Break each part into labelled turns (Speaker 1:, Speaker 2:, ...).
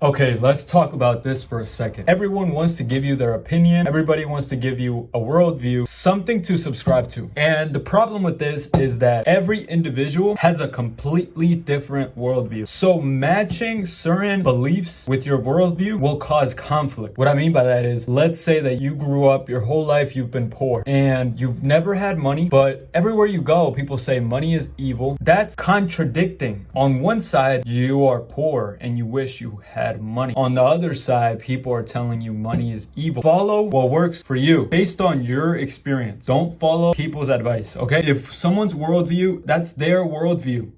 Speaker 1: Okay, let's talk about this for a second. Everyone wants to give you their opinion. Everybody wants to give you a worldview, something to subscribe to. And the problem with this is that every individual has a completely different worldview. So matching certain beliefs with your worldview will cause conflict. What I mean by that is, let's say that you grew up your whole life, you've been poor and you've never had money, but everywhere you go, people say money is evil. That's contradicting. On one side, you are poor and you wish you had money. On the other side, people are telling you money is evil. Follow what works for you based on your experience. Don't follow people's advice, okay? If someone's worldview, that's their worldview.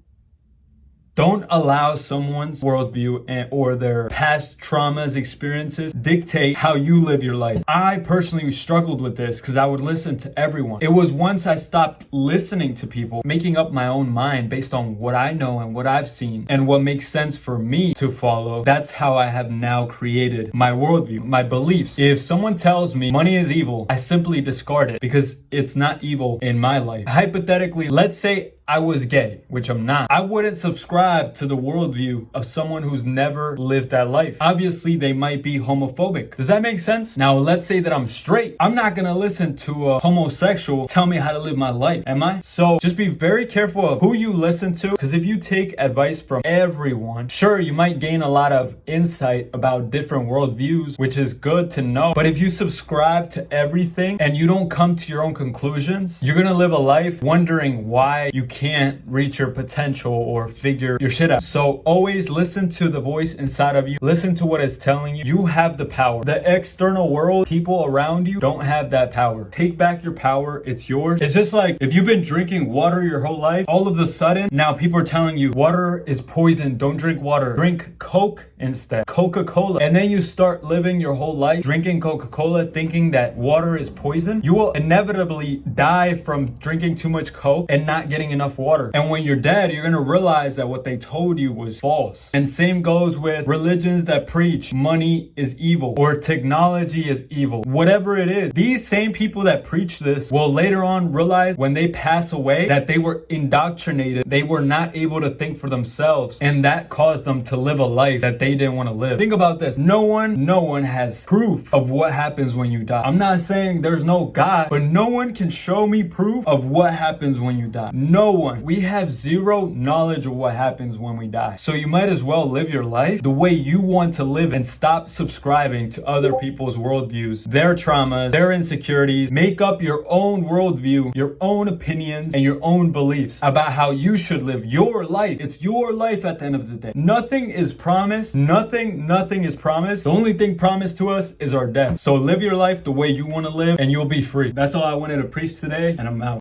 Speaker 1: Don't allow someone's worldview or their past traumas, experiences dictate how you live your life. I personally struggled with this because I would listen to everyone. It was once I stopped listening to people, making up my own mind based on what I know and what I've seen and what makes sense for me to follow. That's how I have now created my worldview, my beliefs. If someone tells me money is evil, I simply discard it because it's not evil in my life. Hypothetically, let's say I was gay, which I'm not. I wouldn't subscribe to the worldview of someone who's never lived that life. Obviously, they might be homophobic. Does that make sense? Now, let's say that I'm straight. I'm not gonna listen to a homosexual tell me how to live my life, am I? So just be very careful of who you listen to, because if you take advice from everyone, sure, you might gain a lot of insight about different worldviews, which is good to know. But if you subscribe to everything and you don't come to your own conclusions, you're gonna live a life wondering why you can't reach your potential or figure your shit out. So always listen to the voice inside of you. Listen to what it's telling you. You have the power. The external world, people around you don't have that power. Take back your power. It's yours. It's just like if you've been drinking water your whole life, all of a sudden now people are telling you water is poison. Don't drink water. Drink Coke instead. Coca-Cola. And then you start living your whole life drinking Coca-Cola thinking that water is poison. You will inevitably die from drinking too much Coke and not getting enough water. And when you're dead, you're gonna realize that what they told you was false. And same goes with religions that preach money is evil or technology is evil. Whatever it is, these same people that preach this will later on realize when they pass away that they were indoctrinated. They were not able to think for themselves, and that caused them to live a life that they didn't want to live. Think about this. No one has proof of what happens when you die. I'm not saying there's no God, but no one can show me proof of what happens when you die. No one. We have zero knowledge of what happens when we die. So you might as well live your life the way you want to live and stop subscribing to other people's worldviews, their traumas, their insecurities. Make up your own worldview, your own opinions, and your own beliefs about how you should live your life. It's your life at the end of the day. Nothing is promised. Nothing is promised. The only thing promised to us is our death. So live your life the way you want to live and you'll be free. That's all I wanted to preach today, and I'm out.